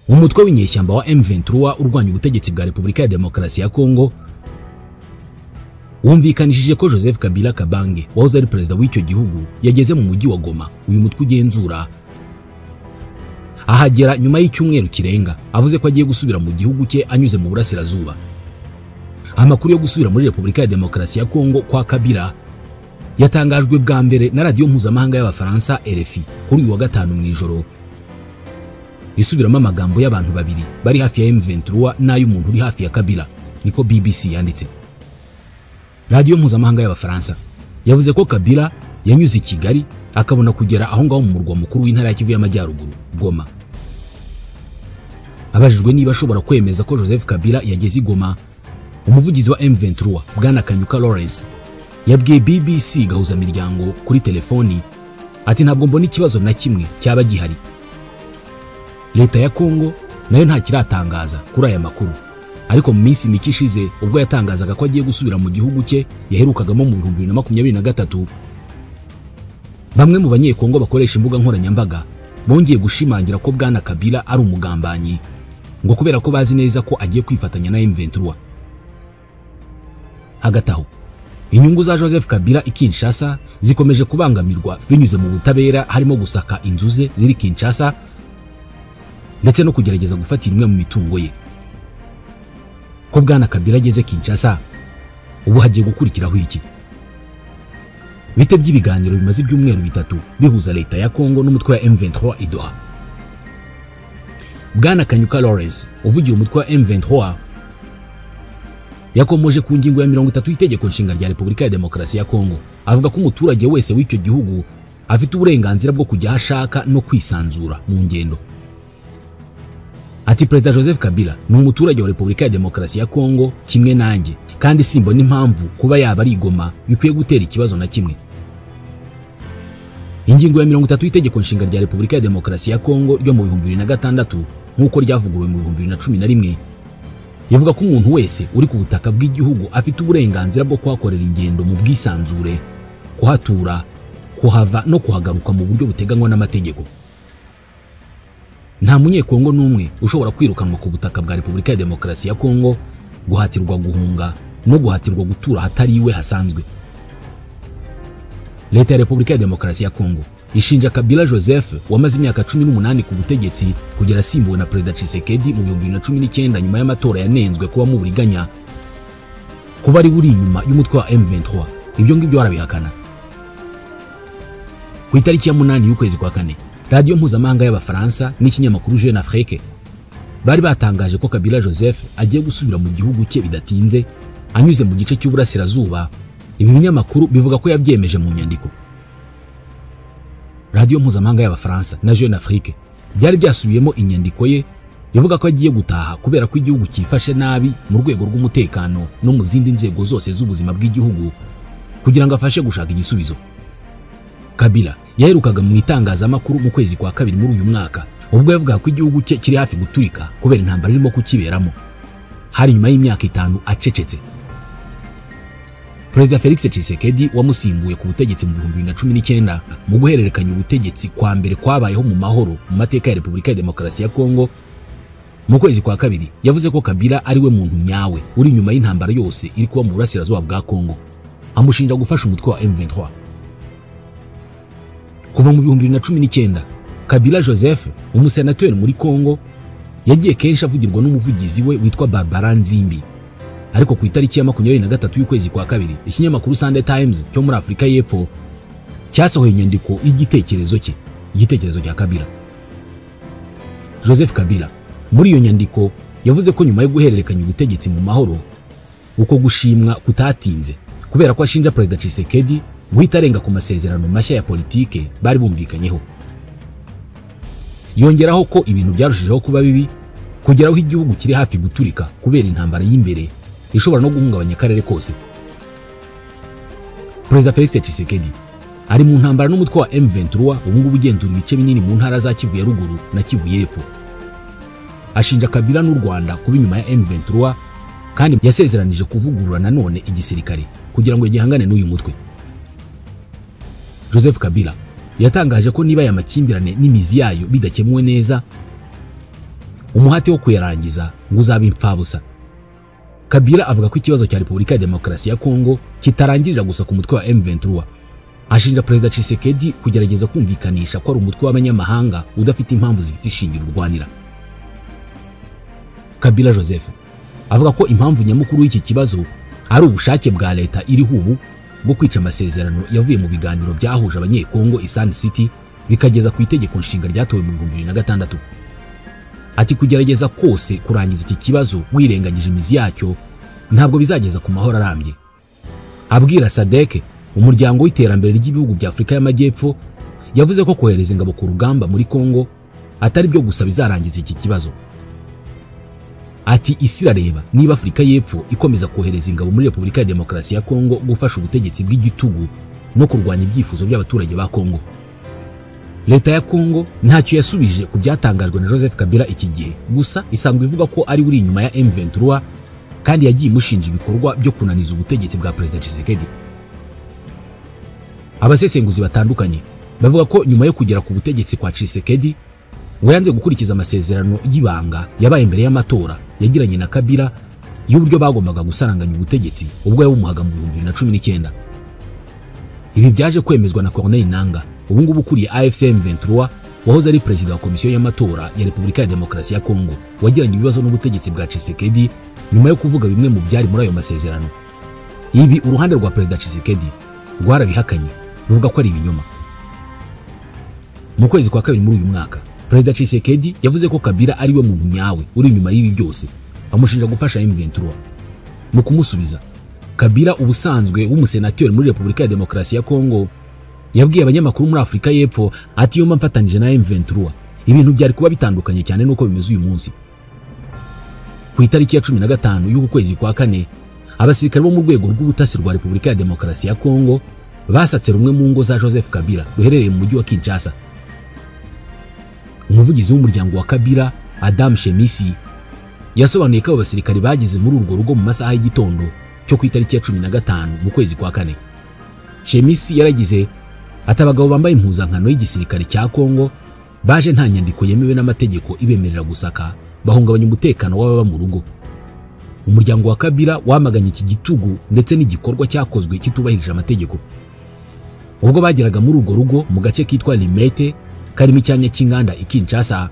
umutwe w'inyeshyamba wa M23 urwanya ubutegetsi bwa Repubulika ya Demokarasi ya Kongo wumvikanishije ko Joseph Kabila Kabange wahoze ari perezida w'icyo gihugu yageze mu mujyi wa Goma uyu mutwe ugenzura ahagera nyuma y'icyumweru kirenga avuze ko agiye gusubira mu gihugu cye anyuze mu burasirazuba. Amakuru yo gusubira muri Repubulika ya Demokarasi ya Kongo kwa Kabila yatangajwe bwa mbere na radio mpuzamahanga y'Abafaransa RFI kuri uyu wa gatanu mu ijoro, isubiramo amagambo y'abantu babiri bari hafi ya M23 n'ay'umuntu uri hafi ya Kabila, niko BBC yanditse. Radio mpuzamahanga y'Abafaransa yavuze ko Kabila yanyuze i Kigali akabona kugera aho ngaho mu murwa mukuru w'intara ya Kivu y'Amajyaruguru, Goma. Abajijwe niba ashobora kwemeza ko Joseph Kabila yageze i Goma, umuvugizi wa M23 Bwana Kanyuka Lawrence yabwiye BBC gahuza miryango kuri telefoni ati ntabwo mbona ikibazo na kimwe cyaba gihari. Leta ya Kongo nayo nta kiratangaza kuri aya makuru, ariko mu minsi mike ishize ubwo yatangazaga ko agiye gusubira mu gihugu cye yaherukagamo mu 2023, bamwe mu banyekongo bakoresha imbuga nkoranyambaga bongeye gushimangira ko Bwana Kabila ari umugambanyi, ngo kubera ko bazi neza ko agiye kwifatanya na M23. Hagati aho inyungu za Joseph Kabila i Kinshasa zikomeje kubangamirwa binyuze mu butabera, harimo gusaka inzu ze ziri Kinshasa ndetse no kugerageza gufatira imwe mu mitungo ye. Ko Bwana Kabila ageze Kinshasa, ubu hagiye gukurikiraho iki? Bite by'ibiganiro bimaze ibyumweru bitatu bihuza leta ya Kongo n'umutwe wa M23 i Doha. Bwana Kanyuka Lawrence uvugira umutwe wa M23 yakomoje ku ngingo ya 30 y'itegeko nshinga rya Repubulika ya Demokarasi ya Kongo, avuga ko umuturage wese w'icyo gihugu afite uburenganzira bwo kujya ashaka no kwisanzura mu ngendo. Ati Perezida Joseph Kabila ni umuturage wa Repubulika ya Demokarasi ya Kongo kimwe nanjye, kandi simbona impamvu kuba yaba ari Goma bikwiye gutera ikibazo na kimwe. Ingingo ya 30 y'itegeko nshinga rya Repubulika ya Demokarasi ya Kongo ryo mu 2006 nk'uko ryavuguruwe mu 2011 yavuga ko umuntu wese uri ku butaka bw'igihugu afite uburenganzira bwo kuhakorera ingendo mu bwisanzure, kuhatura, kuhava no kuhagaruka mu buryo buteganywa n'amategeko. Nta munyekongo n'umwe ushobora kwirukanwa ku butaka bwa Repubulika ya Demokarasi ya Kongo, guhatirwa guhunga no guhatirwa gutura hatari iwe hasanzwe. Leta ya Repubulika ya Demokarasi ya Kongo ishinja Kabila Joseph wamaze imyaka 18 ku butegetsi kugera asimbuwe na Perezida Tshisekedi mu 2019 nyuma y'amatora yanenzwe kuba mu buriganya, kuba ari uri inyuma y'umutwe wa M23. Ibyo ngibyo arabihakana. Ku itariki ya 8 y'ukwezi kwa kane, radio mpuzamahanga y'Abafaransa n'ikinyamakuru Jeune Afrique bari batangaje ko Kabila Joseph agiye gusubira mu gihugu cye bidatinze anyuze mu gice cy'uburasirazuba. Ibi binyamakuru bivuga ko yabyemeje mu nyandiko. Radio mpuzamahanga y'Abafaransa na Jeune Afrique byari byasubiyemo inyandiko ye ivuga ko agiye gutaha kubera ko igihugu cyifashe nabi mu rwego rw'umutekano no mu zindi nzego zose z'ubuzima bw'igihugu, kugira ngo afashe gushaka igisubizo. Kabila yaherukaga mu itangazamakuru mu kwezi kwa kabiri muri uyu mwaka ubwo yavuga ko igihugu cye kiri hafi guturika kubera intambara irimo kukiberamo, hari nyuma y'imyaka 5 acecetse. Perezida Felix Tshisekedi wamusimbuye ku butegetsi mu 2019 mu guhererekanya ubutegetsi kwa mbere kwabayeho mu mahoro mu mateka ya Repubulika ya Demokarasi ya Kongo, mu kwezi kwa kabiri yavuze ko Kabila ari we muntu nyawe uri nyuma y'intambara yose iri kuba mu burasirazuba bwa Kongo, amushinja gufasha umutwe wa M23. Kuva mu 2019 Kabila Joseph umusenateri muri Kongo yagiye kenshi avugirwa n'umuvugizi we witwa Barbara Nzimbi, ariko ku itariki ya 23 y'ukwezi kwa kabiri ikinyamakuru Sunday Times cyo muri Afrika y'Epfo cyasohoye inyandiko y'igitekerezo cya Kabila. Joseph Kabila muri iyo nyandiko yavuze ko nyuma yo guhererekanya ubutegetsi mu mahoro, uko gushimwa kutatinze kubera ko ashinja Perezida Tshisekedi guhita arenga ku masezerano mashya ya politike bari bumvikanyeho. Yongeraho ko ibintu byarushijeho kuba bibi kugeraho igihugu kiri hafi guturika kubera intambara y'imbere ishobora no guhungabanya akarere kose. Perezida Felix Tshisekedi ari mu ntambara n'umutwe wa M23 ubu ngubu ugenzura ibice binini mu ntara za Kivu ya ruguru na Kivu y'Epfo. Ashinja Kabila n'u Rwanda kuba inyuma ya M23 kandi yasezeranije kuvugurura nanone igisirikare kugira ngo igihangane n'uyu mutwe. Joseph Kabila yatangaje ko niba aya makimbirane n'imizi yayo bidakemuwe neza umuhate wo kuyarangiza ngo uzabe impfabusa. Kabila avuga ko ikibazo cya Repubulika ya Demokarasi ya Kongo kitarangirira gusa ku mutwe wa M23. Ashinja Perezida Tshisekedi kugerageza kumvikanisha ko ari umutwe w'abanyamahanga udafite impamvu zifite ishingiro urwanira. Kabila Joseph avuga ko impamvu nyamukuru y'iki kibazo ari ubushake bwa leta iriho ubu bwo kwica amasezerano yavuye mu biganiro byahuje abanyekongo Sun City bikageza ku itegeko nshinga ryatowe mu 2006. Ati kugerageza kose kurangiza iki kibazo wirengagije imizi yacyo ntabwo bizageza ku mahoro arambye. Abwira SADC, umuryango w'iterambere ry'ibihugu bya Afrika y'Amajyepfo, yavuze ko kohereza ingabo ku rugamba muri Kongo atari byo gusa bizarangiza iki kibazo. Ati isi irareba niba Afrika y'Epfo ikomeza kohereza ingabo muri Repubulika ya Demokarasi ya Kongo gufasha ubutegetsi bw'igitugu no kurwanya ibyifuzo by'abaturage ba Kongo. Leta ya Kongo ntacyo yasubije ku byatangajwe na Joseph Kabila iki gihe, gusa isanzwe ivuga ko ari uri inyuma ya M23 kandi yagiye imushinja ibikorwa byo kunaniza ubutegetsi bwa Perezida Tshisekedi. Abasesenguzi batandukanye bavuga ko nyuma yo kugera ku butegetsi kwa Tshisekedi ngo yanze gukurikiza amasezerano y'ibanga yabaye imbere y'amatora yagiranye na Kabila y'uburyo bagombaga gusaranganya ubutegetsi ubwo yabumuhaga mu 2019. Ibi byaje kwemezwa na Corneille Nangaa, ubu ngubu ukuriye AFC M23, wahoze ari perezida wa komisiyo y'amatora ya Repubulika ya Demokarasi ya Kongo, wagiranye ibibazo n'ubutegetsi bwa Tshisekedi nyuma yo kuvuga bimwe mu byari muri ayo masezerano. Ibi uruhande rwa Perezida Tshisekedi rwarabihakanye ruvuga ko ari ibinyoma. Mu kwezi kwa kabiri muri uyu mwaka, Perezida Tshisekedi yavuze ko Kabila ari we muntu nyawe uri inyuma y'ibi byose, amushinja gufasha M23. Mu kumusubiza, Kabila ubusanzwe w'umusenateri muri Repubulika ya Demokarasi ya Kongo yabwiye abanyamakuru muri Afrika y'Epfo ati yomba mfatanije na M23 ibintu byari kuba bitandukanye cyane nuko bimeze uyu munsi. Ku itariki ya 15 y'uku kwezi kwa kane, abasirikare bo mu rwego rw'ubutasi rwa Repubulika ya Demokarasi ya Kongo basatse rumwe mu ngo za Joseph Kabila ruherereye mu mujyi wa Kinshasa. Umuvugizi w'umuryango wa Kabila, Adam Shemisi, yasobanuye ko abasirikare bagize muri urwo rugo mu masaha y'igitondo cyo ku itariki ya 15 mu kwezi kwa kane. Shemisi yaragize ati abagabo bambaye impuzankano y'igisirikare cya Kongo baje nta nyandiko yemewe n'amategeko ibemerera gusaka, bahungabanya umutekano w'ababa mu rugo. Umuryango wa Kabila wamaganye iki gitugu ndetse n'igikorwa cyakozwe kitubahirije amategeko. Ubwo bageraga muri urwo rugo mu gace kitwa Limete karimo icyanya cy'inganda i Kinshasa,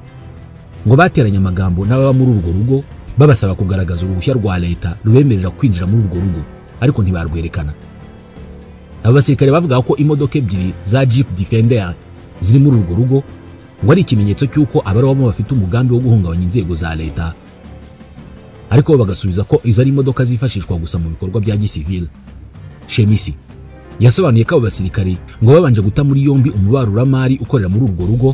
ngo bateranye amagambo n'ababa muri urwo rugo babasaba kugaragaza uruhushya rwa leta rubemerera kwinjira muri urwo rugo, ariko ntibarwerekana. Abasirikare bavuga ko imodoka ebyiri za Jeep Defender ziri muri urwo rugo ngo ari ikimenyetso cy'uko abarobamo bafite umugambi wo guhungabanya inzego za leta, ariko bagasubiza ko izo ari imodoka zifashishwa gusa mu bikorwa bya gisivile. Shemisi yasobanuye ko abasirikare ngo babanje guta muri yombi umubaruramari ukorera muri urwo rugo,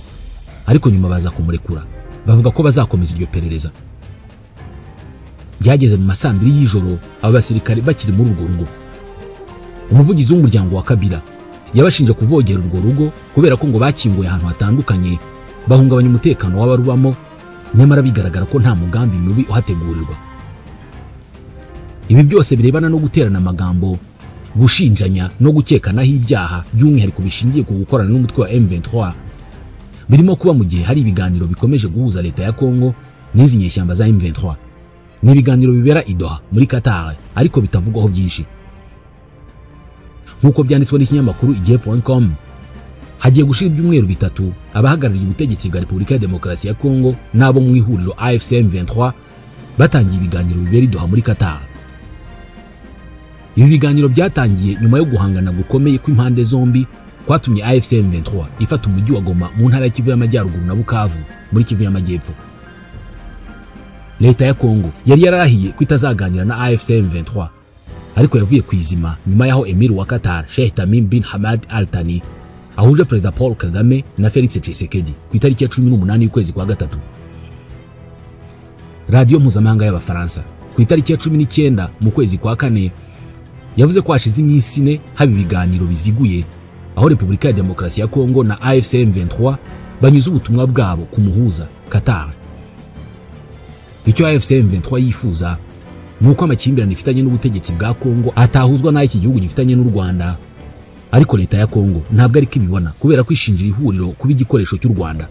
ariko nyuma baza kumurekura, bavuga ko bazakomeza iryo perereza. Byageze mu masambiri y'ijoro abasirikare bakiri muri urwo rugo. Umuvugizi w'umuryango wa Kabila yabashinje kuvogera urwo rugo kubera ko ngo bakinguye ahantu hatandukanye bahungabanya umutekano w'abarubamo, nyamara bigaragara ko nta mugambi mubi uhategurirwa. Ibi byose birebana no guterana amagambo, gushinjanya no gukekanaho ibyaha by'umwihariko bishingiye ku gukorana n'umutwe wa M23 birimo kuba mu gihe hari ibiganiro bikomeje guhuza leta ya Kongo n'izi nyeshyamba za M23. Ni ibiganiro bibera i Doha muri Qatar, ariko bitavugwaho byinshi. Nkuko byanditswe n'ikinyamakuru igihe.com, hagiye gushira ibyumweru bitatu abahagarariye ubutegetsi bwa Repubulika ya Demokarasi ya Kongo nabo mu ihuriro AFC M23 batangiye ibiganiro bibera i Doha muri Qatar. Ibi biganiro byatangiye nyuma yo guhangana gukomeye kw'impande zombi kwatumye AFC M23 ifata umujyi wa Goma mu ntara ya Kivu y'Amajyaruguru na Bukavu muri Kivu y'Amajyepfo. Leta ya Kongo yari yararahiye kwitazaganira na AFC M23, ariko yavuye kwizima nyuma yaho Emir wa Qatar Sheikh Tamim bin Hamad Al Thani ahuje Perezida Paul Kagame na Felix Tshisekedi ku itariki ya 18 y'ukwezi kwa gatatu. Radio mpuzamahanga y'Abafaransa ku itariki ya 19 mu kwezi kwa kane yavuze ko hashize iminsi 4 haba ibiganiro biziguye aho Repubulika ya Demokarasi ya Kongo na AFC M23 banyuze ubutumwa bwabo ku muhuza Qatar. Icyo AFC M23 yifuza nuko amakimbirane ifitanye n'ubutegetsi bwa Kongo atahuzwa n'iki gihugu gifitanye n'u Rwanda, ariko leta ya Kongo ntabwo ari kibibona kubera kwishingira ihuriro kuba igikoresho cy'u Rwanda.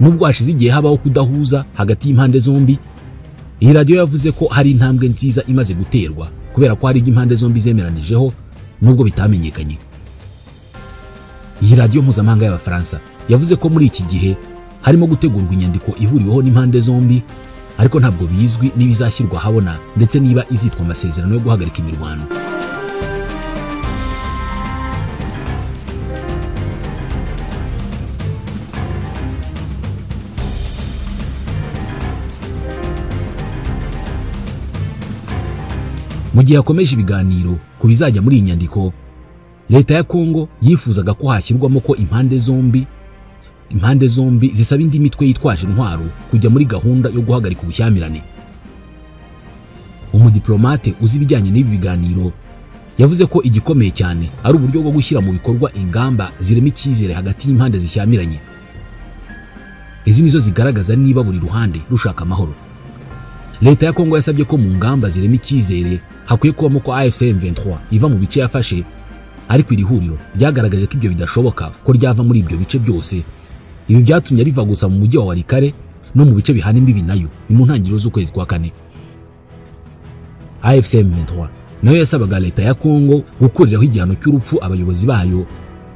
nubwo hashize igihe habaho kudahuza hagati y'impande zombi, iyi radiyo yavuze ko hari intambwe nziza imaze guterwa kubera ko hari ibyo impande zombi zemeranijeho nubwo bitamenyekanye. Iyi radiyo mpuzamahanga y'Abafaransa yavuze ko muri iki gihe harimo gutegurwa inyandiko ihuriweho n'impande zombi, ariko ntabwo bizwi niba izashyirwa ahabona ndetse niba izitwa amasezerano yo guhagarika imirwano. Mu gihe hakomeje ibiganiro ku bizajya muri iyi nyandiko, leta ya Kongo yifuzaga ko hashyirwamo ko impande zombi zisaba indi mitwe yitwaje intwaro kujya muri gahunda yo guhagarika ubushyamirane. Umudiplomate uzi ibijyanye n'ibi biganiro yavuze ko igikomeye cyane ari uburyo bwo gushyira mu bikorwa ingamba zirema icyizere hagati y'impande zishyamiranye. Izi nizo zigaragaza niba buri ruhande rushaka amahoro. Leta ya Kongo yasabye ko mu ngamba zirema icyizere hakwiye kubamo ko AFC M23 iva mu bice yafashe, ariko iri huriro ryagaragaje ko ibyo bidashoboka ko ryava muri ibyo bice byose. Ibi byatumye riva gusa mu mujyi wa Walikare no mu bice bihana imbibi nayo ni mu ntangiriro z'ukwezi kwa kane. AFC M23 nayo yasabaga leta ya Kongo gukuriraho igihano cy'urupfu abayobozi bayo,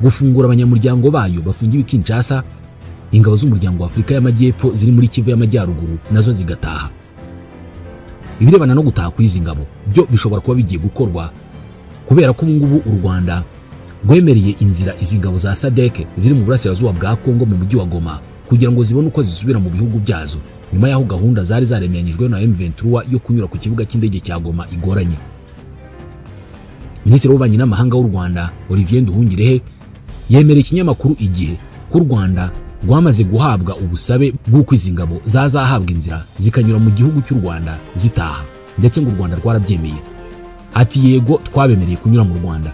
gufungura abanyamuryango bayo bafungiwe Kinshasa, ingabo z'umuryango wa Afurika y'Amajyepfo ziri muri Kivu y'Amajyaruguru nazo zigataha. Ibirebana no gutaha kw'izi ngabo byo bishobora kuba bigiye gukorwa kubera ko ngubu u Rwanda rwemereye inzira izi ngabo za SADC ziri mu burasirazuba bwa Kongo mu mujyi wa Goma kugira ngo zibone uko zisubira mu bihugu byazo, nyuma yaho gahunda zari zaremanyijwe na M23 yo kunyura ku kibuga cy'indege cya Goma igoranye. Minisitiri w'Ububanyi n'Amahanga w'u Rwanda Olivier Nduhungirehe yemereye ikinyamakuru Igihe ko u Rwanda rwamaze guhabwa ubusabe bw'uko izi ngabo zazahabwa inzira zikanyura mu gihugu cy'u Rwanda zitaha, ndetse ngo u Rwanda rwarabyemeye. Ati yego twabemereye kunyura mu Rwanda.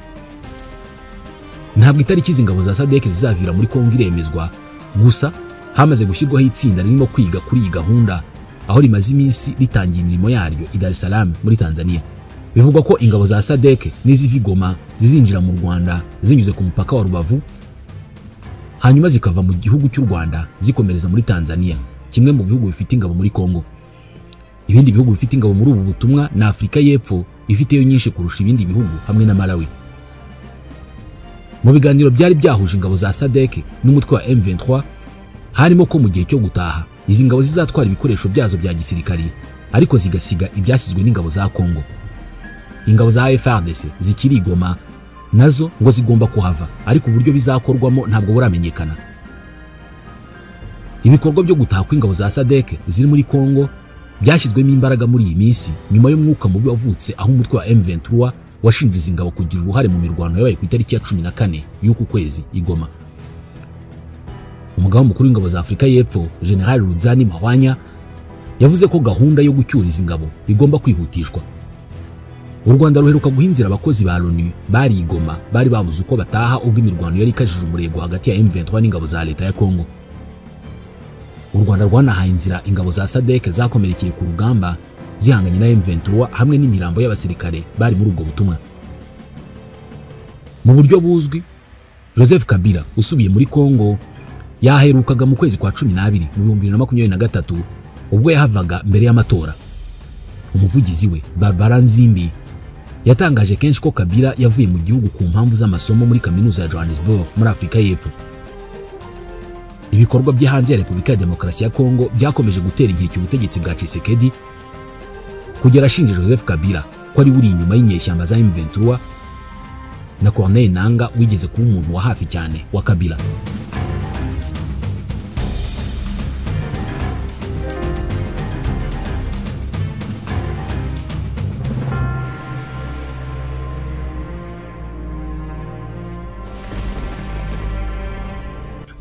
Ntabwo itariki izi ngabo za SADC zizavira muri Kongo iremezwa, gusa hamaze gushyirwaho itsinda ririmo kwiga kuri iyi gahunda, aho rimaze iminsi ritangiye imirimo yaryo i Dar es Salaam muri Tanzania. Bivugwa ko ingabo za SADC n'iziva Goma zizinjira mu Rwanda zinyuze ku mupaka wa Rubavu, hanyuma zikava mu gihugu cy'u Rwanda zikomereza muri Tanzania, kimwe mu bihugu bifite ingabo muri Kongo. Ibindi bihugu bifite ingabo muri ubu butumwa na Afurika y'Epfo ifiteyo nyinshi kurusha ibindi bihugu hamwe na Malawi. Mu biganiro byari byahuje ingabo za SADC n'umutwe wa M23 harimo ko mu gihe cyo gutaha izi ngabo zizatwara ibikoresho byazo bya gisirikari, ariko zigasiga ibyasizwe n'ingabo za Kongo. Ingabo za FARDC zikiri Goma nazo ngo zigomba kuhava, ariko uburyo bizakorwamo ntabwo buramenyekana. Ibikorwa byo gutaha kw'ingabo za SADC ziri muri Kongo byashyizwemo imbaraga muri iyi minsi nyuma y'umwuka mubi wavutse aho umutwe wa M23 washinjiza ingabo kugira uruhare mu mirwano yabaye ku itariki ya 14 y'uku kwezi i Goma. Umugaba mukuru w'ingabo za Afurika y'Epfo General Ruzani Mahwanya yavuze ko gahunda yo gucyura izi ngabo igomba kwihutishwa. U Rwanda ruheruka guhinzira abakozi ba Loni bari i Goma bari babuze uko bataha ubwo imirwano yari ikajije umurego hagati ya M23 n'ingabo za leta ya Kongo. U Rwanda rwanahaye inzira ingabo za SADC zakomerekeye ku rugamba zihanganye na M23 hamwe n'imirambo y'abasirikare bari muri ubwo butumwa. Mu buryo buzwi, Joseph Kabila usubiye muri Kongo yaherukaga mu kwezi kwa 12 mu 2023 ubwo yahavaga mbere y'amatora. Umuvugizi we Barbara Nzimbi yatangaje kenshi ko Kabila yavuye mu gihugu ku mpamvu z'amasomo muri kaminuza ya Johannesburg muri Afurika y'Epfo. Ibikorwa bye hanze ya Repubulika ya Demokarasi ya Kongo byakomeje gutera inkeke ubutegetsi bwa Tshisekedi kugera ashinja Joseph Kabila ko ari uri inyuma y'inyeshyamba za M23 na Corneille Nangaa wigeze kuba umuntu wa hafi cyane wa Kabila.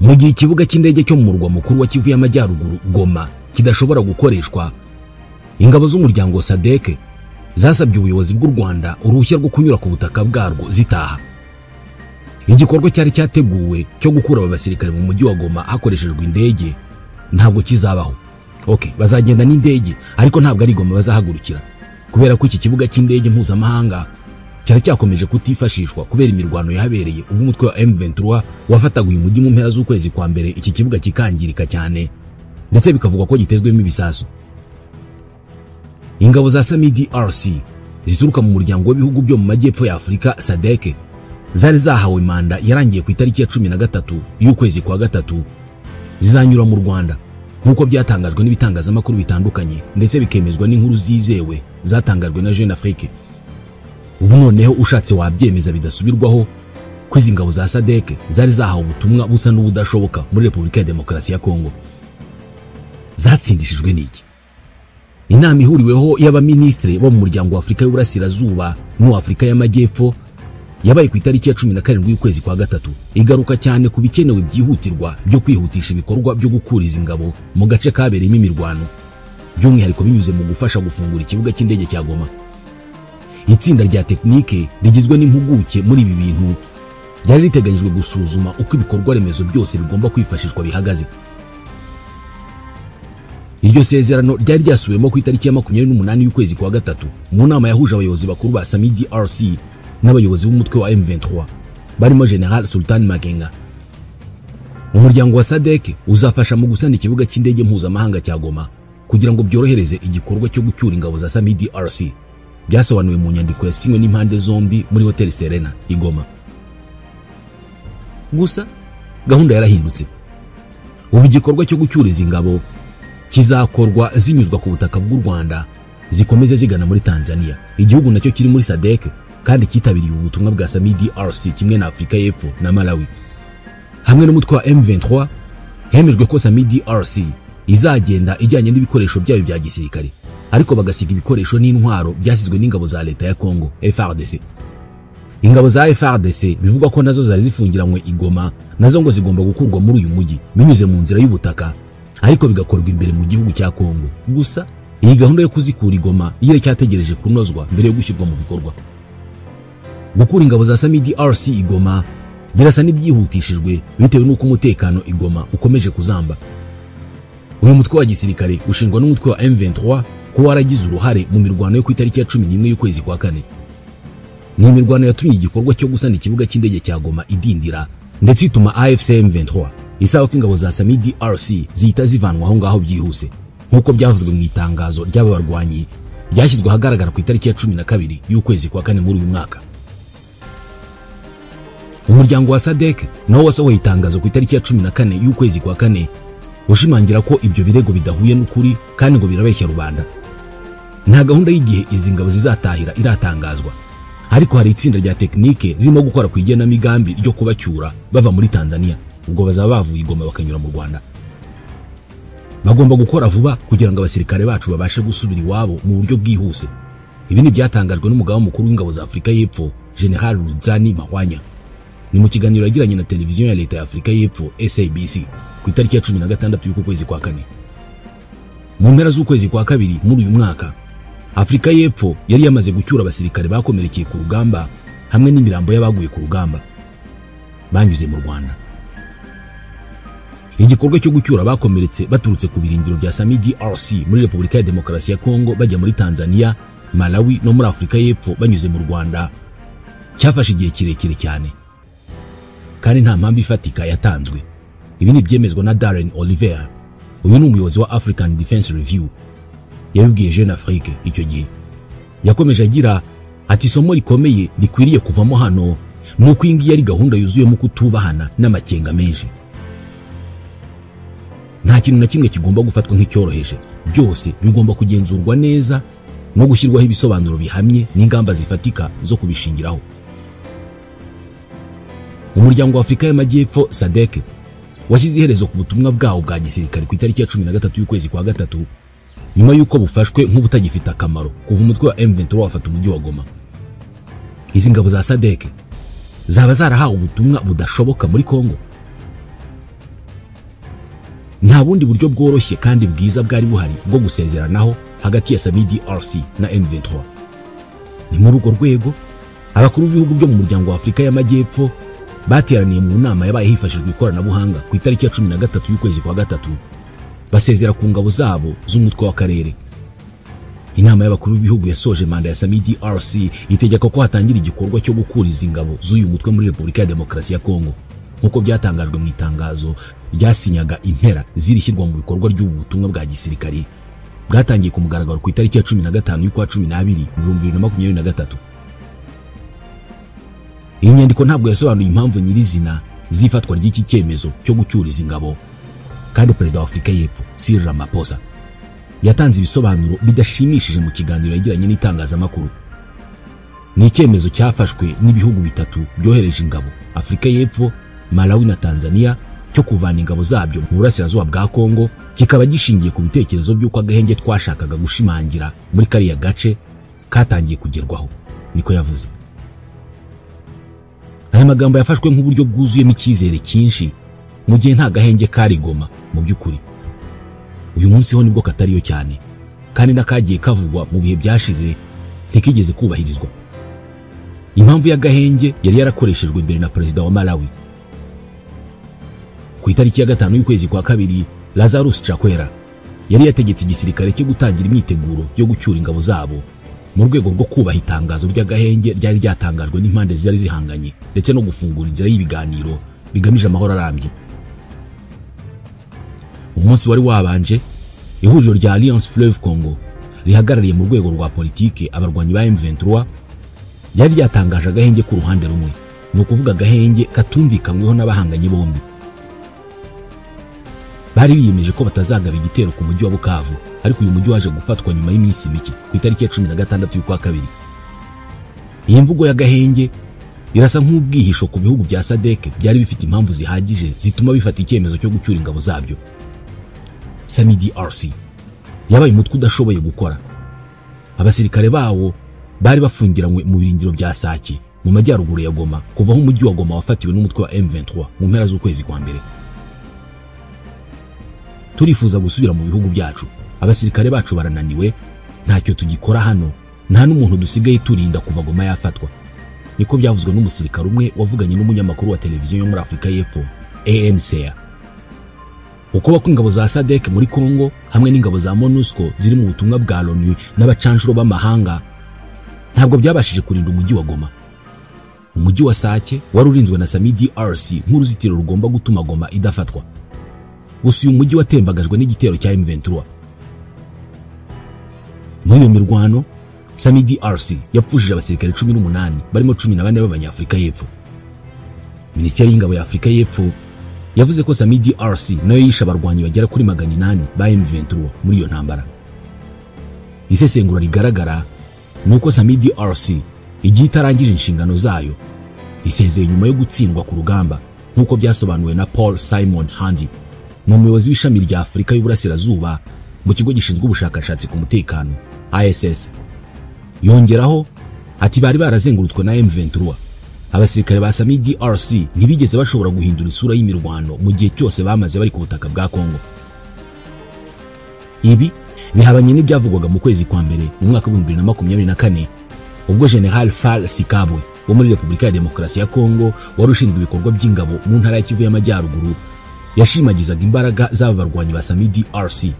Mu gihe ikibuga cy'indege cyo mu murwa mukuru wa Kivu y'Amajyaruguru Goma kidashobora gukoreshwa, ingabo z'umuryango wa SADC zasabye ubuyobozi bw'u Rwanda uruhushya rwo kunyura ku butaka bwarwo zitaha. Igikorwa cyari cyateguwe cyo gukura abasirikare mu mujyi wa Goma hakoreshejwe indege ntabwo kizabaho. Bazagenda n'indege, ariko ntabwo ari Goma bazahagurukira kubera ko iki kibuga cy'indege mpuzamahanga cyaracyakomeje kutifashishwa kubera imirwano yahabereye ubwo umutwe wa M23 wafataga uyu mujyi mu mpera z'ukwezi kwa mbere, iki kibuga kikangirika cyane ndetse bikavugwa ko gitezwemo ibisasu. Ingabo za SAMIDRC zituruka mu muryango w'ibihugu byo mu majyepfo ya Afurika SADC zari zahawe manda yarangiye ku itariki ya 13 y'ukwezi kwa gatatu, zizanyura mu Rwanda nk'uko byatangajwe n'ibitangazamakuru bitandukanye ndetse bikemezwa n'inkuru zizewe zatangajwe na Jeune Afrique. Ubu noneho ushatse wabyemeza bidasubirwaho ko izi ngabo za SADC zari zahawe ubutumwa busa n'ubudashoboka muri Repubulika ya Demokarasi ya Kongo. Zatsindishijwe n'iki? Inama ihuriweho y'abaministre bo mu muryango wa Afurika y'Uburasirazuba no Afurika y'Amajyepfo yabaye ku itariki ya 17 y'ukwezi kwa gatatu, igaruka cyane ku bikenewe byihutirwa byo kwihutisha ibikorwa byo gukuriza ingabo mu gace kabereyemo imirwano, by'umwihariko binyuze mu gufasha gufungura ikibuga cy'indege cya Goma. Itsinda rya tekinike rigizwe n'impuguke muri ibi bintu ryari riteganyijwe gusuzuma uko ibikorwa remezo byose bigomba kwifashishwa bihagaze. Iryo sezerano ryari ryasubiwemo ku itariki ya 28 y'ukwezi kwa gatatu mu nama yahuje abayobozi bakuru ba SAMIDRC n'abayobozi b'umutwe wa M23 barimo General Sultan Makenga. Umuryango wa SADC uzafasha mu gusana ikibuga cy'indege mpuzamahanga cya Goma kugira ngo byorohereze igikorwa cyo gucyura ingabo za SAMIDRC, byasobanuwe mu nyandiko yasinywe n'impande zombi muri Hotel Serena i Goma. Gusa gahunda yarahindutse. Ubu igikorwa cyo gucyuriza ingabo kizakorwa zinyuzwa ku butaka bw'u Rwanda zikomeze zigana muri Tanzania, igihugu nacyo kiri muri SADC kandi kitabiriye ubutumwa bwa SAMIDRC kimwe na Afurika y'Epfo na Malawi. Hamwe n'umutwe wa M23 hemejwe ko SAMIDRC izagenda ijyanye n'ibikoresho byayo bya gisirikare, ariko bagasiga ibikoresho n'intwaro byasizwe n'ingabo za leta ya Kongo FARDC. Ingabo za FARDC bivugwa ko nazo zari zifungiranywe i Goma, nazo ngo zigomba gukurwa muri uyu mujyi binyuze mu nzira y'ubutaka, ariko bigakorwa imbere mu gihugu cya Kongo. Gusa iyi gahunda yo kuzikura i Goma yire cyategereje kunozwa mbere yo gushyirwa mu bikorwa. Gukura ingabo za SAMIDRC i Goma birasa n'ibyihutishijwe bitewe n'uko umutekano i Goma ukomeje kuzamba. Uyu mutwe wa gisirikare ushinjwa n'umutwe wa M23 ko waragize uruhare mu mirwano yo ku itariki ya 11 y'ukwezi kwa kane. Ni imirwano yatumye igikorwa cyo gusana ikibuga cy'indege cya Goma idindira ndetse ituma AFC M23 isaba ko ingabo za SAMIDRC zihita zivanwa aho ngaho byihuse, nk'uko byavuzwe mu itangazo ry'aba barwanyi ryashyizwe ahagaragara ku itariki ya 12 y'ukwezi kwa kane muri uyu mwaka. Umuryango wa SADC nawo wasohoye itangazo ku itariki ya 14 y'ukwezi kwa kane ushimangira ko ibyo birego bidahuye n'ukuri kandi ngo birabeshya rubanda. Nta gahunda y'igihe izi ngabo zizatahira iratangazwa, ariko hari itsinda rya tekinike ririmo gukora ku igenamigambi ryo kubacyura bava muri Tanzania, ubwo bazaba bavuye i Goma bakanyura mu Rwanda. Bagomba gukora vuba kugira ngo abasirikare bacu babashe gusubira iwabo mu buryo bwihuse. Ibi ni byatangajwe n'umugaba mukuru w'ingabo za Afurika y'Epfo General Ludzani Mahwanya. Ni mu kiganiro yagiranye na televiziyo ya leta ya Afurika y'Epfo SABC ku itariki ya 16 y'uko kwezi kwa kane. Mu mpera z'ukwezi kwa kabiri muri uyu mwaka, Afurika y'Epfo yari yamaze gucyura abasirikare bakomerekeye ku rugamba hamwe n'imirambo y'abaguye ku rugamba banyuze mu Rwanda. Igikorwa cyo gucyura bakomeretse baturutse ku birindiro bya SAMIDRC muri Repubulika ya Demokarasi ya Kongo bajya muri Tanzania, Malawi no muri Afurika y'Epfo banyuze mu Rwanda cyafashe igihe kirekire cyane, kandi nta mpamvu ifatika yatanzwe. Ibi ni byemezwa na Darren Oliver, uyu ni umuyobozi wa African Defense Review, yabibwiye Jeune Afrique icyo gihe. Yakomeje agira ati isomo rikomeye rikwiriye kuvamo hano nuko ingi yari gahunda yuzuyemo kutubahana n'amakenga menshi. Nta kintu na kimwe kigomba gufatwa nk'icyoroheje, byose bigomba kugenzurwa neza no gushyirwaho ibisobanuro bihamye n'ingamba zifatika zo kubishingiraho. Umuryango wa Afurika y'Amajyepfo SADC washyize iherezo ku butumwa bwawo bwa gisirikare ku itariki ya 13 y'ukwezi kwa gatatu, nyuma y'uko bufashwe nk'ubutagifite akamaro kuva umutwe wa M23 wafata umujyi wa Goma. Izi ngabo za SADC zaba zarahawe ubutumwa budashoboka muri Kongo. Nta bundi buryo bworoshye kandi bwiza bwari buhari bwo gusezeranaho hagati ya SAMIDRC na M23. Ni muri urwo rwego abakuru b'ibihugu byo mu muryango wa Afurika y'Amajyepfo bateraniye mu nama yabaye hifashishijwe ikoranabuhanga ku itariki ya 13 y'ukwezi kwa gatatu, basezera ku ngabo zabo z'umutwe w'akarere. inama y'abakuru b'ibihugu yasoje manda ya SAMIDRC itegeka ko hatangira igikorwa cyo gukuriza ingabo z'uyu mutwe muri Repubulika ya Demokarasi ya Kongo nk'uko byatangajwe mu itangazo ryasinyaga impera zirishyirwa mu bikorwa ry'ubu butumwa bwa gisirikari bwatangiye ku mugaragaro ku itariki ya 15 y'ukwa 12 mu 2023. Iyi nyandiko ntabwo yasobanuye impamvu nyirizina zifatwa ry'iki cyemezo cyo gucyuriza ingabo, kandi Perezida wa Afurika y'Epfo Cyril Ramaphosa yatanze ibisobanuro bidashimishije mu kiganiro yagiranye n'itangazamakuru. Ni icyemezo cyafashwe n'ibihugu bitatu byohereje ingabo, Afurika y'Epfo, Malawi na Tanzania, cyo kuvana ingabo zabyo mu burasirazuba bwa Kongo, kikaba gishingiye ku bitekerezo by'uko agahenge twashakaga gushimangira muri kariya gace katangiye kugerwaho, niko yavuze. Aya magambo yafashwe nk'uburyo bwuzuyemo icyizere cyinshi mu gihe nta gahenge kari Goma mu by'ukuri. Uyu munsi ho nibwo katariyo cyane, kandi nakagiye kavugwa mu bihe byashize ntikigeze kubahirizwa. Impamvu y'agahenge yari yarakoreshejwe mbere na Perezida wa Malawi. Ku itariki ya 5 y'ukwezi kwa kabiri, Lazarus Chakwera yari yategetse igisirikare cyo gutangira imyiteguro yo gucyura ingabo zabo mu rwego rwo kubaha itangazo ry'agahenge ryari ryatangajwe n'impande zari zihanganye, ndetse no gufungura inzira y'ibiganiro bigamije amahoro arambye. Umunsi wari wabanje, ihuriro rya Alliance Fleuve Congo rihagarariye mu rwego rwa politike abarwanyi ba M23 ryari ryatangaje agahenge ku ruhande rumwe, ni ukuvuga agahenge katumvikanyweho n'abahanganye bombi. Bari biyemeje ko batazagaba igitero ku mujyi wa Bukavu, ariko uyu mujyi waje gufatwa nyuma y'iminsi mike ku itariki ya 16 y'ukwa kabiri. Iyi mvugo y'agahenge irasa nk'ubwihisho ku bihugu bya SADC byari bifite impamvu zihagije zituma bifata icyemezo cyo gucyura ingabo zabyo. SAMIDRC yabaye umutwe udashoboye gukora. Abasirikare bawo bari bafungiranywe mu birindiro bya Sake mu majyaruguru ya Goma, kuva aho umujyi wa Goma wafatiwe n'umutwe wa M23 mu mpera z'ukwezi kwa mbere. Turifuza gusubira mu bihugu byacu, abasirikare bacu barananiwe, ntacyo tugikora hano, nta n'umuntu dusigaye turinda kuva Goma yafatwa, niko byavuzwe n'umusirikare umwe wavuganye n'umunyamakuru wa televiziyo yo muri Afurika y'Epfo ANC. Uko ingabo za SADC muri Kongo hamwe n'ingabo za MONUSCO ziri mu butumwa bwa LONU n'abacanshuro b'amahanga ntabwo byabashije kurinda umujyi wa Goma. Umujyi wa Sake wari urinzwe na SAMIDRC nk'uruzitiro rugomba gutuma Goma idafatwa. Gusa uyu mujyi watembagajwe n'igitero cya M23. Muri iyo mirwano, SAMIDRC yapfushije abasirikare 18 barimo 14 b'Abanyafurika y'Epfo. Minisiteri y'Ingabo ya Afurika y'Epfo yavuze ko SAMIDRC nayo yishe abarwanyi bagera kuri 800 ba M23 muri iyo ntambara. Isesengura rigaragara nuko SAMIDRC igihe itarangije inshingano zayo isezeye nyuma yo gutsindwa ku rugamba, nk'uko byasobanuwe na Paul Simon Handi, umuyobozi w'ishami rya Afurika y'Uburasirazuba mu kigo gishinzwe ubushakashatsi ku mutekano ISS. Yongeraho ati bari barazengurutswe na M23. Abasirikare ba SAMIDRC ntibigeze bashobora guhindura isura y'imirwano mu gihe cyose bamaze bari ku butaka bwa Kongo. Ibi bihabanye n'ibyavugwaga mu kwezi kwa mbere mu mwaka wa 2024 ubwo General Fall Sikabwe wo muri Repubulika ya Demokarasi ya Kongo wari ushinzwe ibikorwa by'ingabo mu ntara ya Kivu y'Amajyaruguru yashimagizaga imbaraga z'aba barwanyi ba SAMIDRC.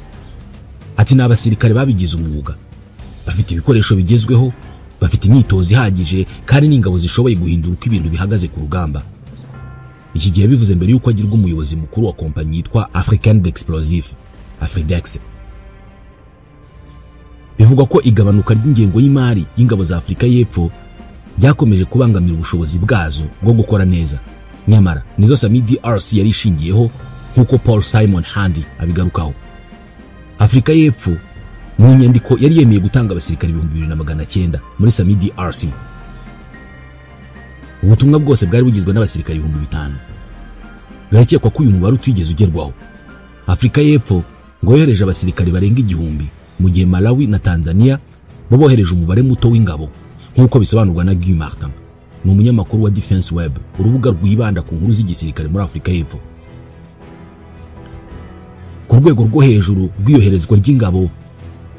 Ati n'abasirikare babigize umwuga, bafite ibikoresho bigezweho, bafite imyitozo ihagije, kandi n'ingabo zishoboye guhindura uko ibintu bihagaze ku rugamba. Iki gihe bivuze mbere yuko agirwa umuyobozi mukuru wa kompanyi yitwa African Explosive Afridex. Bivugwa ko igabanuka ry'ingengo y'imari y'ingabo za Afurika y'Epfo byakomeje kubangamira ubushobozi bwazo bwo gukora neza. Nyamara nizo SAMIDRC yari ishingiyeho, nk'uko Paul Simon Handi abigarukaho. Afurika y'Epfo mu nyandiko yari yemeye gutanga abasirikare 2900 muri SAMIDRC. Ubutumwa bwose bwari bugizwe n'abasirikare 5000. Birakekwa ko uyu mubare utigeze ugerwaho. Afurika y'Epfo ngo yohereje abasirikare barenga 1000, mu gihe Malawi na Tanzania bo bohereje umubare muto w'ingabo, nk'uko bisobanurwa na Guy Martin, ni umunyamakuru wa Defense Web, urubuga rwibanda ku nkuru z'igisirikare muri Afurika y'Epfo. Ku rwego rwo hejuru rw'iyoherezwa ry'ingabo,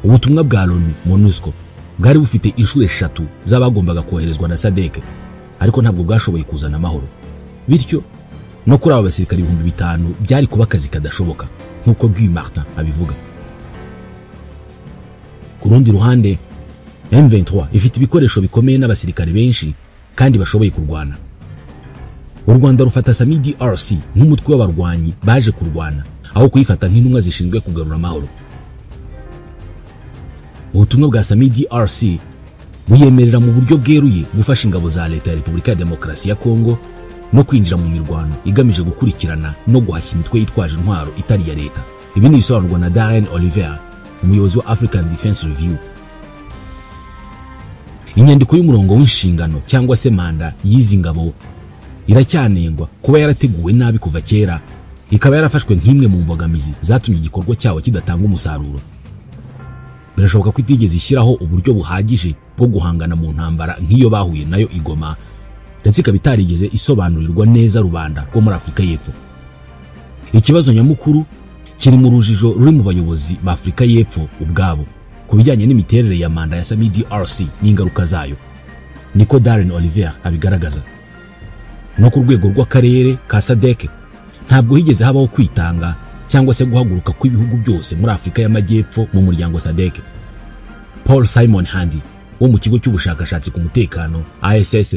ubutumwa bwa LONU MONUSCO bwari bufite inshuro 3 z'abagombaga koherezwa na SADC, ariko ntabwo bwashoboye kuzana amahoro. Bityo no kuri aba basirikare 5000 byari kuba akazi kadashoboka, nk'uko Guy Martin abivuga. Ku rundi ruhande M23 ifite ibikoresho bikomeye n'abasirikare benshi kandi bashoboye kurwana. U Rwanda rufata Sami DRC nk'umutwe w'abarwanyi baje kurwana aho kuyifata nk'intumwa zishinzwe kugarura amahoro. Ubutumwa bwa Sami DRC buyemerera mu buryo bweruye gufasha ingabo za leta ya Repubulika ya Demokarasi ya Kongo no kwinjira mu mirwano igamije gukurikirana no guhashya imitwe yitwaje intwaro itari ya leta. Ibi ni bisobanurwa na Darren Oliver, umuyobozi wa African Defense Review. Inyandiko y'umurongo w'inshingano cyangwa se manda y'izi ngabo iracyanengwa kuba yarateguwe nabi kuva kera, ikaba yarafashwe nk'imwe mu mbogamizi zatumye igikorwa cyawo kidatanga umusaruro. Birashoboka ko itigeze ishyiraho uburyo buhagije bwo guhangana mu ntambara nk'iyo bahuye nayo i Goma, ndetse ikaba itarigeze isobanurirwa neza rubanda rwo muri Afurika y'Epfo. Ikibazo nyamukuru kiri mu rujijo ruri mu bayobozi ba Afurika y'Epfo ubwabo ku bijyanye n'imiterere ya manda ya Sami DRC n'ingaruka zayo. Niko Darren Oliver abigaragaza. No ku rwego rw'akarere ka SADC ntabwo higeze habaho kwitanga cyangwa se guhaguruka kw'ibihugu byose muri Afurika y'Amajyepfo mu muryango SADC. Paul Simon Handi wo mu kigo cy'ubushakashatsi ku mutekano ASS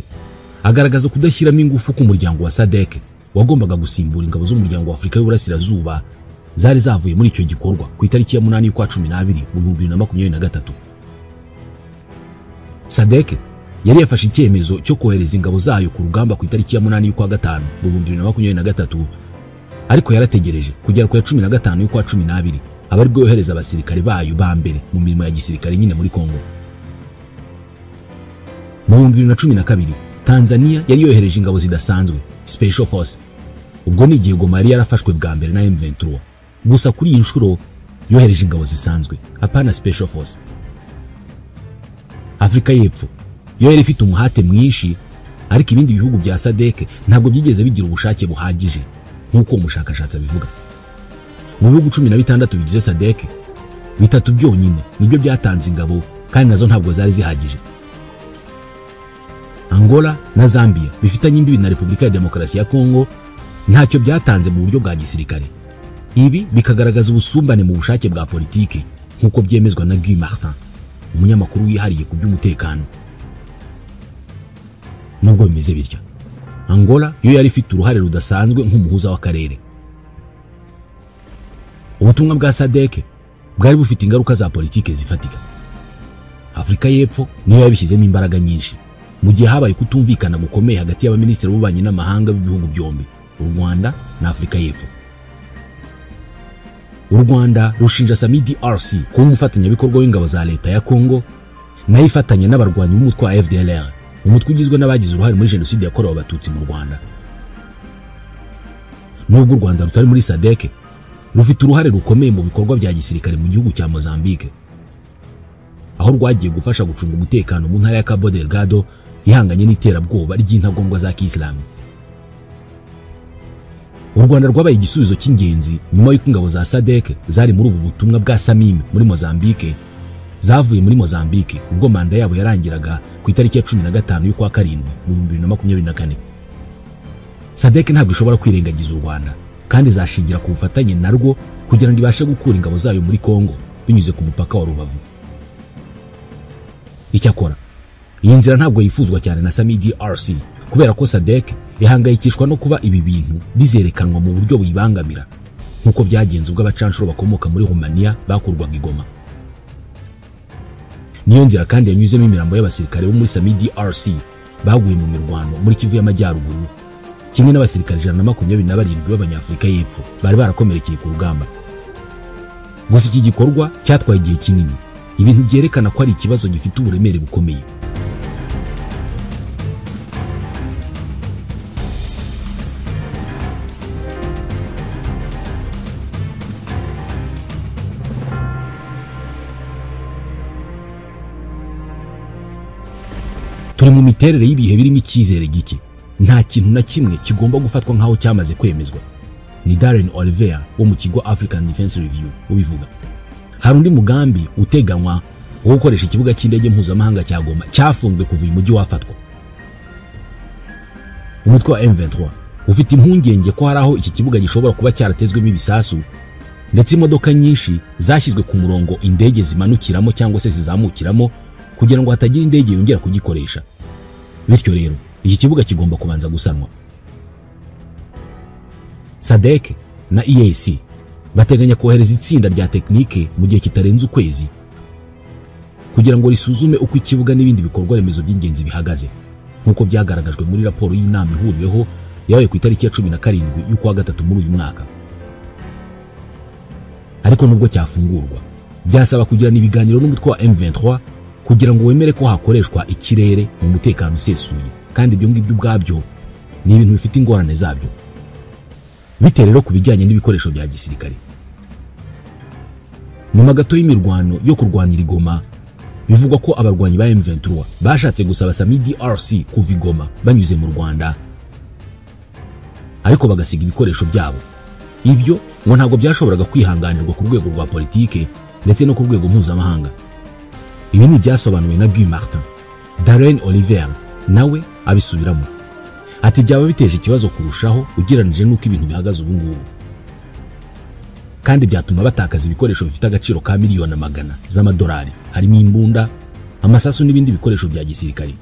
agaragaza kudashyiramo ingufu ku muryango wa SADC wagombaga gusimbura ingabo z'umuryango wa Afurika y'Uburasirazuba zari zavuye muri icyo gikorwa ku itariki ya 8 y'ukwa 12 mu 2023. SADC yari yafashe icyemezo cyo kohereza ingabo zayo ku rugamba ku itariki ya 8 y'ukwa 5 mu 2023, ariko yarategereje kugera ku ya 15 y'ukwa 12 abaribwo yohereza abasirikare bayo ba mbere mu mirimo ya gisirikare nyine muri Kongo. Mu 2012 Tanzania yari yohereje ingabo zidasanzwe Special Force. Ubwo ni igihe Goma yari yarafashwe bwa mbere na M23. Gusa kuri iyi nshuro yohereje ingabo zisanzwe apana Special Force. Afurika y'Epfo yo yari ifite umuhate mwinshi, ariko ibindi bihugu bya SADC ntabwo byigeze bigira ubushake buhagije nk'uko umushakashatsi abivuga. Mu bihugu 16 bigize SADC, 3 byonyine nibyo byatanze ingabo kandi nazo ntabwo zari zihagije. Angola na Zambia bifitanye imbibi na Repubulika ya Demokarasi ya Kongo ntacyo byatanze mu buryo bwa gisirikare. Ibi bikagaragaza ubusumbane mu bushake bwa politike nk'uko byemezwa na Guy Martin, umunyamakuru wihariye ku by'umutekano. Nubwo bimeze bityo, Angola yo yari ifite uruhare rudasanzwe nk'umuhuza w'akarere. Ubutumwa bwa SADC bwari bufite ingaruka za politike zifatika. Afurika y'Epfo niyo yabishyizemo imbaraga nyinshi mu gihe habaye kutumvikana gukomeye hagati y'abaminisitiri b'ububanyi n'amahanga b'ibihugu byombi, u Rwanda na Afurika y'Epfo. U Rwanda rushinja Sami DRC kuba umufatanyabikorwa w'ingabo za leta ya Kongo nayo ifatanya n'abarwanyi b'umutwe wa FDLR, umutwe ugizwe n'abagize uruhare muri jenoside yakorewe abatutsi mu Rwanda. Nubwo u Rwanda rutari muri SADC, rufite uruhare rukomeye mu bikorwa bya gisirikare mu gihugu cya Mozambique, aho rwagiye gufasha gucunga umutekano mu ntara ya Cabo Delgado ihanganye n'iterabwoba ry'intagondwa za Kisilamu. U Rwanda rwabaye igisubizo cy'ingenzi nyuma y'uko ingabo za SADC zari muri ubu butumwa bwa Samim muri Mozambique zavuye muri Mozambique ubwo manda yabo yarangiraga ku itariki ya 15 y'ukwa 7 mu 2024. SADC ntabwo ishobora kwirengagiza u Rwanda kandi zashingira ku bufatanye narwo kugira ngo ibashe gukura ingabo zayo muri Kongo binyuze ku mupaka wa Rubavu. Icyakora iyi nzira ntabwo yifuzwa cyane na Sami DRC kubera ko SADC ihangayikishwa no kuba ibi bintu bizerekanwa mu buryo buyibangamira nk'uko byagenze ubwo abacanshuro bakomoka muri Romania bakurwaga i Goma. Niyo nzira kandi yanyuzemo imirambo y'abasirikare bo muri Sami DRC baguye mu mirwano muri Kivu y'Amajyaruguru, kimwe n'abasirikare 127 b'Abanyafurika y'Epfo bari barakomerekeye ku rugamba. Gusa iki gikorwa cyatwaye igihe kinini, ibintu byerekana ko ari ikibazo gifite uburemere bukomeye. Turi mu miterere y'ibihe birimo icyizere gike, nta kintu na kimwe kigomba gufatwa nkaho cyamaze kwemezwa. Ni Darren Oliver wo mu kigo African Defense Review ubivuga. Hari undi mugambi uteganywa wo gukoresha ikibuga cy'indege mpuzamahanga cya Goma cyafunzwe kuva uyu mujyi wafatwa. Umutwe wa M23 ufite impungenge ko hari aho iki kibuga gishobora kuba cyaratezwemo ibisasu ndetse imodoka nyinshi zashyizwe ku murongo indege zimanukiramo cyangwa se zizamukiramo kugira ngo hatagira indege yongera kugikoresha. Bityo rero iki kibuga kigomba kubanza gusanwa. SADC na EAC bateganya kohereza itsinda rya tekinike mu gihe kitarenze ukwezi kugira ngo risuzume uko ikibuga n'ibindi bikorwa remezo by'ingenzi bihagaze, nk'uko byagaragajwe muri raporo y'inama ihuriweho yabaye ku itariki ya 17 y'ukwa gatatu muri uyu mwaka. Ariko nubwo cyafungurwa, byasaba kugirana ibiganiro n'umutwe wa M23 kugira ngo wemere ko hakoreshwa ikirere mu mutekano usesuye, kandi ibyo ngibyo ubwabyo ni ibintu bifite ingorane zabyo. Bite rero ku bijyanye n'ibikoresho bya gisirikare. Nyuma gato y'imirwano yo kurwanira i Goma, bivugwa ko abarwanyi ba M23 bashatse gusaba Sami DRC kuva i Goma banyuze mu Rwanda, ariko bagasiga ibikoresho byabo. Ibyo ngo ntabwo byashoboraga kwihanganirwa ku rwego rwa politike ndetse no ku rwego mpuzamahanga. Ibi ni byasobanuwe na Guy Martin. Darren Oliver nawe abisubiramo ati byaba biteje ikibazo kurushaho ugereranije n'uko ibintu bihagaze ubu ngubu, kandi byatuma batakaza ibikoresho bifite agaciro ka miliyoni magana z'amadolari, harimo imbunda, amasasu n'ibindi bikoresho bya gisirikare.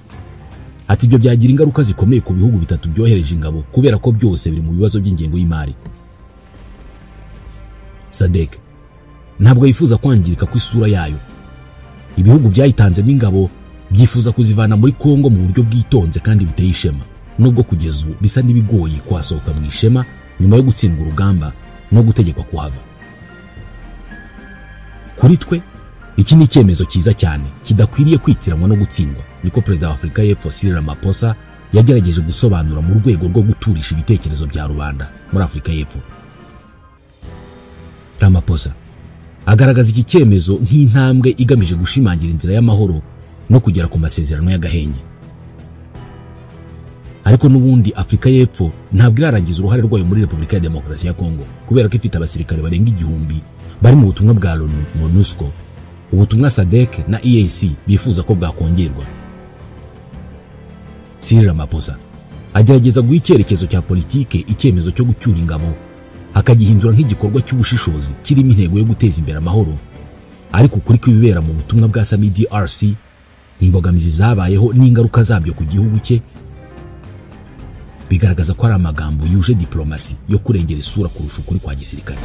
Ati ibyo byagira ingaruka zikomeye ku bihugu bitatu byohereje ingabo kubera ko byose biri mu bibazo by'ingengo y'imari. SADC ntabwo yifuza kwangirika ku isura yayo. Ibihugu byayitanzemo ingabo byifuza kuzivana muri Kongo mu buryo bwitonze kandi biteye ishema, nubwo kugeza ubu bisa n'ibigoye kwasohoka mu ishema nyuma yo gutsindwa urugamba no gutegekwa kuhava. Kuri twe iki ni icyemezo cyiza cyane kidakwiriye kwitiranwa no gutsindwa, niko Perezida wa Afurika y'Epfo Cyril Ramaphosa yagerageje gusobanura mu rwego rwo guturisha ibitekerezo bya rubanda muri Afurika y'Epfo. Ramaphosa agaragaza iki cyemezo nk'intambwe igamije gushimangira inzira y'amahoro no kugera ku masezerano y'agahenge. Ariko n'ubundi Afurika y'Epfo ntabwo irarangiza uruhare rwayo muri Repubulika ya Demokarasi ya Kongo, kubera ko ifite abasirikare barenga 1000 bari mu butumwa bwa LONU, MONUSCO, ubutumwa SADC na EAC bifuza ko bwakongerwa. Cyril Ramaphosa agerageza guha icyerekezo cya politike icyemezo cyo gucyura ingabo, akagihindura nk'igikorwa cy'ubushishozi kirimo intego yo guteza imbere amahoro. Ariko kuri kwibera mu butumwa bwa Sami DRC, imbogamizi zabayeho n'ingaruka zabyo ku gihugu cye bigaragaza ko ari amagambo yuje diplomasi yo kurengera isura kurusha ukuri kwa gisirikare.